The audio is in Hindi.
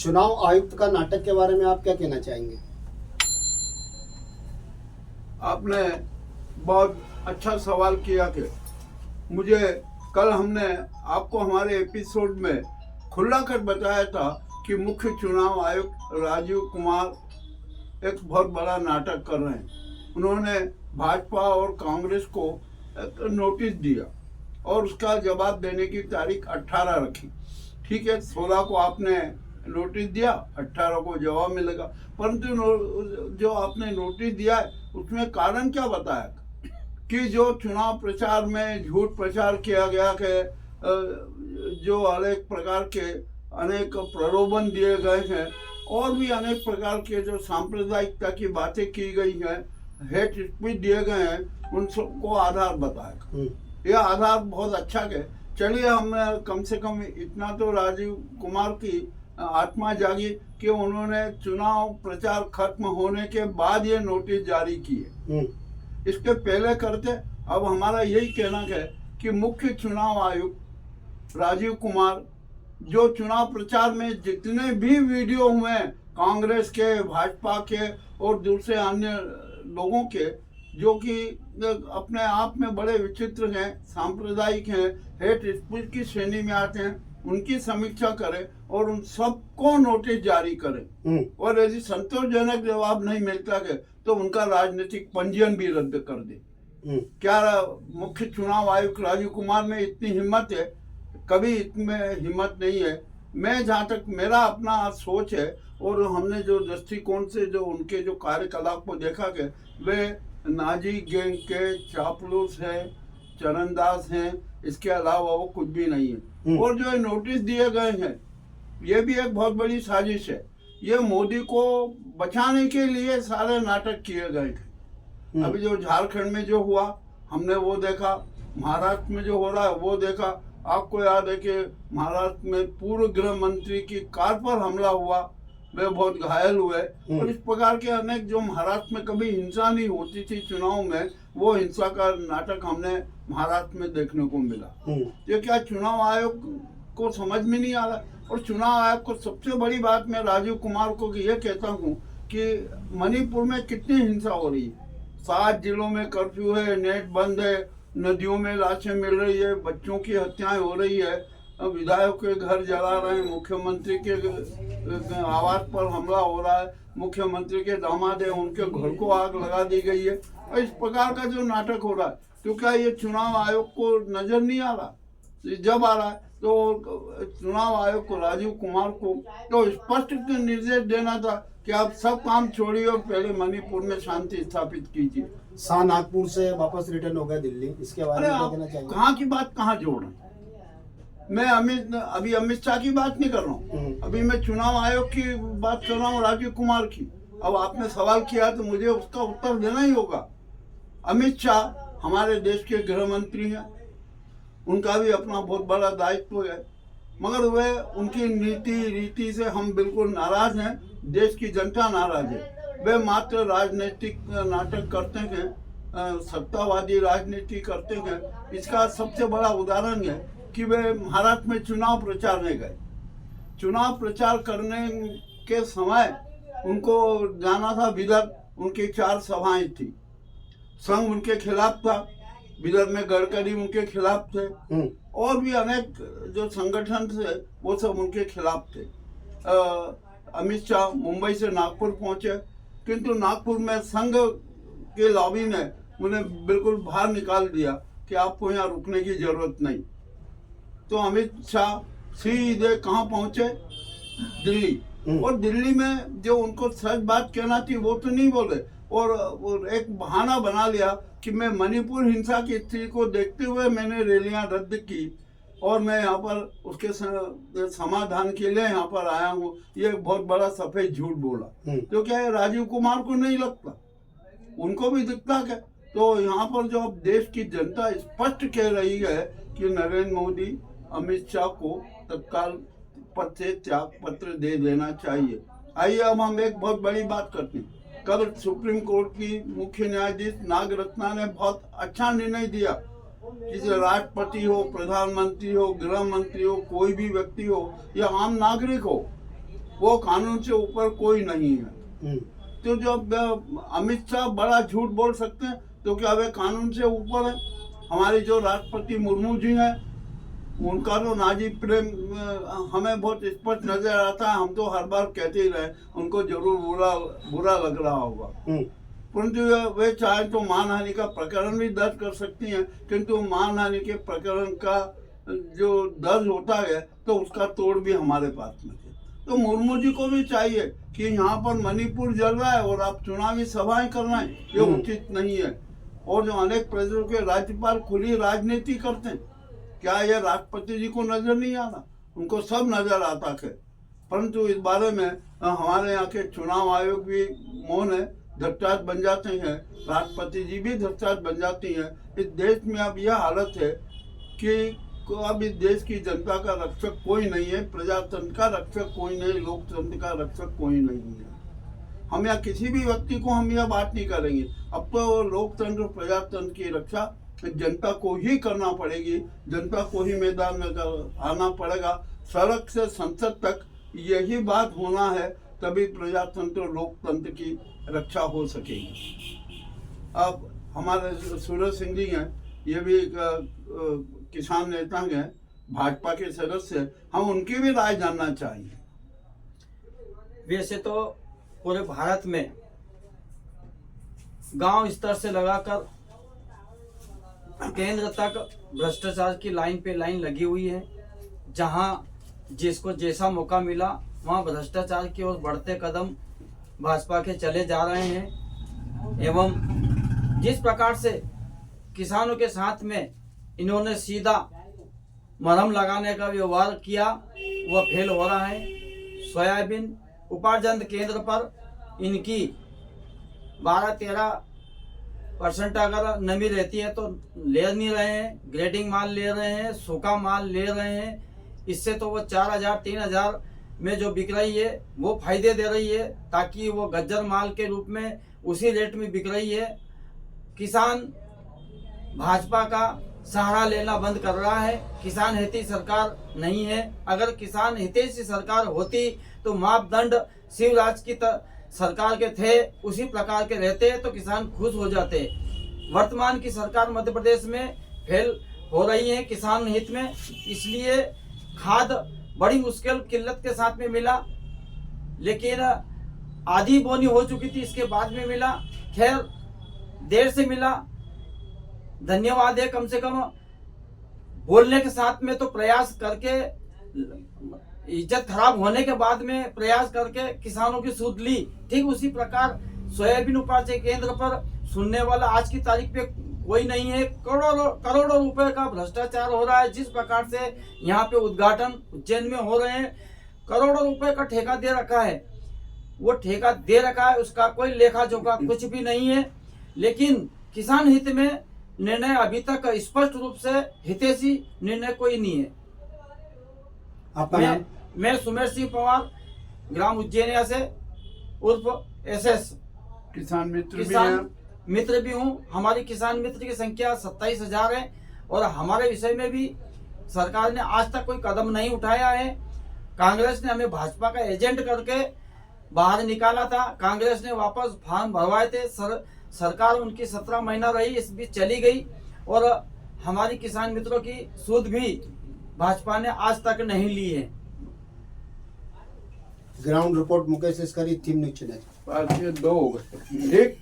चुनाव आयुक्त का नाटक के बारे में आप क्या कहना चाहेंगे? आपने बहुत अच्छा सवाल किया कि मुझे कल हमने आपको हमारे एपिसोड में खुला कर बताया था कि मुख्य चुनाव आयुक्त राजीव कुमार एक बहुत बड़ा नाटक कर रहे हैं। उन्होंने भाजपा और कांग्रेस को एक नोटिस दिया और उसका जवाब देने की तारीख 18 रखी। ठीक है, 16 को आपने नोटिस दिया, 18 को जवाब मिलेगा। परंतु जो आपने नोटिस दिया है उसमें कारण क्या बताया कि जो चुनाव प्रचार में झूठ प्रचार किया गया कि जो अनेक प्रकार के अनेक प्रलोभन दिए गए हैं और भी अनेक प्रकार के जो सांप्रदायिकता की बातें की गई हैं, हेट स्पीच दिए गए हैं, उन सबको आधार बताएगा। यह आधार बहुत अच्छा है। चलिए, हम कम से कम इतना तो राजीव कुमार की आत्मा जागी कि उन्होंने चुनाव प्रचार खत्म होने के बाद ये नोटिस जारी किए। इसके पहले करते। अब हमारा यही कहना है कि मुख्य चुनाव आयुक्त राजीव कुमार जो चुनाव प्रचार में जितने भी वीडियो हुए कांग्रेस के, भाजपा के और दूसरे अन्य लोगों के, जो कि अपने आप में बड़े विचित्र हैं, सांप्रदायिक हैं, हेट स्पीच की श्रेणी में आते हैं, उनकी समीक्षा करें और उन सबको नोटिस जारी करें। और यदि संतोषजनक जवाब नहीं मिलता है तो उनका राजनीतिक पंजीयन भी रद्द कर दे। क्या मुख्य चुनाव आयुक्त राजीव कुमार में इतनी हिम्मत है? कभी इतने हिम्मत नहीं है। मैं जहाँ तक मेरा अपना सोच है और हमने जो दृष्टिकोण से जो उनके जो कार्यकलाप को देखा है, वे नाजी गैंग के चापलूस है, चरणदास हैं, इसके अलावा वो कुछ भी नहीं है। और जो नोटिस दिए गए हैं ये भी एक बहुत बड़ी साजिश है। ये मोदी को बचाने के लिए सारे नाटक किए गए थे। अभी जो झारखंड में जो हुआ हमने वो देखा, महाराष्ट्र में जो हो रहा है वो देखा। आपको याद है कि महाराष्ट्र में पूर्व गृह मंत्री की कार पर हमला हुआ, वे बहुत घायल हुए। और इस प्रकार के अनेक जो महाराष्ट्र में कभी हिंसा नहीं होती थी चुनाव में, वो हिंसा का नाटक हमने महाराष्ट्र में देखने को मिला। ये क्या चुनाव आयोग को समझ में नहीं आ रहा? और चुनाव आयोग को सबसे बड़ी बात मैं राजीव कुमार को ये कहता हूँ कि मणिपुर में कितनी हिंसा हो रही है। 7 जिलों में कर्फ्यू है, नेट बंद है, नदियों में लाशें मिल रही है, बच्चों की हत्याएं हो रही है, विधायक के घर जला रहे हैं, मुख्यमंत्री के आवास पर हमला हो रहा है, मुख्यमंत्री के दामाद है उनके घर को आग लगा दी गई है। और इस प्रकार का जो नाटक हो रहा है, तो क्या ये चुनाव आयोग को नजर नहीं आ रहा? जब आ रहा है तो चुनाव आयोग को, राजीव कुमार को तो स्पष्ट निर्देश देना था कि आप सब काम छोड़िए और पहले मणिपुर में शांति स्थापित कीजिए। शाह नागपुर से वापस रिटर्न हो गया दिल्ली, इसके बारे में क्या कहना चाहिए? कहाँ की बात कहाँ जोड़ रहे हैं? मैं अभी अमित शाह की बात नहीं कर रहा हूँ, अभी मैं चुनाव आयोग की बात कर रहा हूँ, राजीव कुमार की। अब आपने सवाल किया तो मुझे उसका उत्तर देना ही होगा। अमित शाह हमारे देश के गृह मंत्री हैं, उनका भी अपना बहुत बड़ा दायित्व है, मगर वे उनकी नीति रीति से हम बिल्कुल नाराज हैं, देश की जनता नाराज है। वे मात्र राजनीतिक नाटक करते हैं, सत्तावादी राजनीति करते हैं। इसका सबसे बड़ा उदाहरण है कि वे महाराष्ट्र में चुनाव प्रचार में गए। चुनाव प्रचार करने के समय उनको जाना था बिदर, उनकी 4 सभाएं थी। संघ उनके खिलाफ था, बिदर में गडकरी उनके खिलाफ थे, और भी अनेक जो संगठन थे वो सब उनके खिलाफ थे। अमित शाह मुंबई से नागपुर पहुंचे, किंतु नागपुर में संघ के लॉबी ने उन्हें बिल्कुल बाहर निकाल दिया कि आपको यहाँ रुकने की जरूरत नहीं। तो अमित शाह सीधे कहाँ पहुंचे? दिल्ली। और दिल्ली में जो उनको सच बात कहना थी वो तो नहीं बोले, और एक बहाना बना लिया कि मैं मणिपुर हिंसा की स्थिति को देखते हुए मैंने रैलियां रद्द की और मैं यहाँ पर उसके समाधान के लिए यहाँ पर आया हूँ। ये बहुत बड़ा सफेद झूठ बोला। तो क्या है, राजीव कुमार को नहीं लगता? उनको भी दिखता क्या? तो यहाँ पर जो अब देश की जनता स्पष्ट कह रही है कि नरेंद्र मोदी अमित शाह को तत्काल पद से त्याग पत्र दे देना चाहिए। आइए अब हम एक बहुत बड़ी बात करते हैं। कल सुप्रीम कोर्ट की मुख्य न्यायाधीश नागरत्ना ने बहुत अच्छा निर्णय दिया कि राष्ट्रपति हो, प्रधानमंत्री हो, गृह मंत्री हो, कोई भी व्यक्ति हो या आम नागरिक हो, वो कानून से ऊपर कोई नहीं है। तो जब अमित शाह बड़ा झूठ बोल सकते हैं तो क्या वे कानून से ऊपर है? हमारे जो राष्ट्रपति मुर्मू जी हैं उनका तो नाजी प्रेम हमें बहुत स्पष्ट नजर आता है। हम तो हर बार कहते ही रहे उनको जरूर बुरा लग रहा होगा, परंतु वे चाहे तो मानहानि का प्रकरण भी दर्ज कर सकती हैं, किंतु मानहानि के प्रकरण का जो दर्ज होता है तो उसका तोड़ भी हमारे पास में है। तो मुर्मू जी को भी चाहिए कि यहाँ पर मणिपुर जल रहा है और आप चुनावी सभाएं कर रहे हैं, ये उचित नहीं है। और जो अनेक प्रदेशों के राज्यपाल खुली राजनीति करते हैं, क्या यह राष्ट्रपति जी को नजर नहीं आता? उनको सब नजर आता है, परंतु इस बारे में हमारे यहाँ के चुनाव आयोग भी मौन है, धृतराष्ट्र बन जाते हैं, राष्ट्रपति जी भी धृतराष्ट्र बन जाती हैं। इस देश में अब यह हालत है कि अब इस देश की जनता का रक्षक कोई नहीं है, प्रजातंत्र का रक्षक कोई नहीं, लोकतंत्र का रक्षक कोई नहीं है। हम यहाँ किसी भी व्यक्ति को हम यह बात नहीं करेंगे। अब तो लोकतंत्र प्रजातंत्र की रक्षा जनता को ही करना पड़ेगी, जनता को ही मैदान में आना पड़ेगा, सड़क से संसद तक यही बात होना है, तभी प्रजातंत्र लोकतंत्र की रक्षा हो सकेगी। अब हमारे सूरज सिंह जी हैं, ये भी किसान नेता हैं, भाजपा के सदस्य, हम उनकी भी राय जानना चाहिए। वैसे तो पूरे भारत में गांव स्तर से लगाकर केंद्र तक भ्रष्टाचार की लाइन पे लाइन लगी हुई है। जहां जिसको जैसा मौका मिला वहां भ्रष्टाचार की ओर बढ़ते कदम भाजपा के चले जा रहे हैं। एवं जिस प्रकार से किसानों के साथ में इन्होंने सीधा मरहम लगाने का व्यवहार किया वह फेल हो रहा है। सोयाबीन उपार्जन केंद्र पर इनकी 12-13% अगर नमी रहती है तो ले नहीं रहे हैं, ग्रेडिंग माल ले रहे हैं, सूखा माल ले रहे हैं। इससे तो वो 4000-3000 में जो बिक रही है वो फायदे दे रही है, ताकि वो गज्जर माल के रूप में उसी रेट में बिक रही है। किसान भाजपा का सहारा लेना बंद कर रहा है। किसान हितैषी सरकार नहीं है। अगर किसान हितैषी सरकार होती तो मापदंड शिवराज की सरकार के थे उसी प्रकार के रहते तो किसान खुश हो जाते। वर्तमान की सरकार मध्य प्रदेश में फेल हो रही है किसान हित में, इसलिए खाद बड़ी मुश्किल किल्लत के साथ में मिला, लेकिन आधी बोनी हो चुकी थी, इसके बाद में मिला। खैर देर से मिला, धन्यवाद है। कम से कम बोलने के साथ में तो प्रयास करके, इज्जत खराब होने के बाद में प्रयास करके किसानों की सूद ली। ठीक उसी प्रकार सोयाबीन उपार्जन केंद्र पर सुनने वाला आज की तारीख पे कोई नहीं है। करोड़ों रुपए का भ्रष्टाचार हो रहा है। जिस प्रकार से यहाँ पे उद्घाटन उज्जैन में हो रहे हैं, करोड़ों रुपए का ठेका दे रखा है। वो ठेका दे रखा है, उसका कोई लेखा जोखा कुछ भी नहीं है। लेकिन किसान हित में निर्णय अभी तक स्पष्ट रूप से हितैषी निर्णय कोई नहीं है। मैं सुमेर सिंह पवार, ग्राम उज्जैनिया से, उर्फ एसएस किसान मित्र भी हूँ। हमारी किसान मित्र की संख्या 27,000 है और हमारे विषय में भी सरकार ने आज तक कोई कदम नहीं उठाया है। कांग्रेस ने हमें भाजपा का एजेंट करके बाहर निकाला था। कांग्रेस ने वापस फॉर्म भरवाए थे। सरकार उनकी 17 महीना रही, इस बीच चली गई और हमारी किसान मित्रों की सूद भी भाजपा ने आज तक नहीं ली है। ग्राउंड रिपोर्ट मुकेश इसकरी, थीम न्यूज़ चैनल। 2 ठीक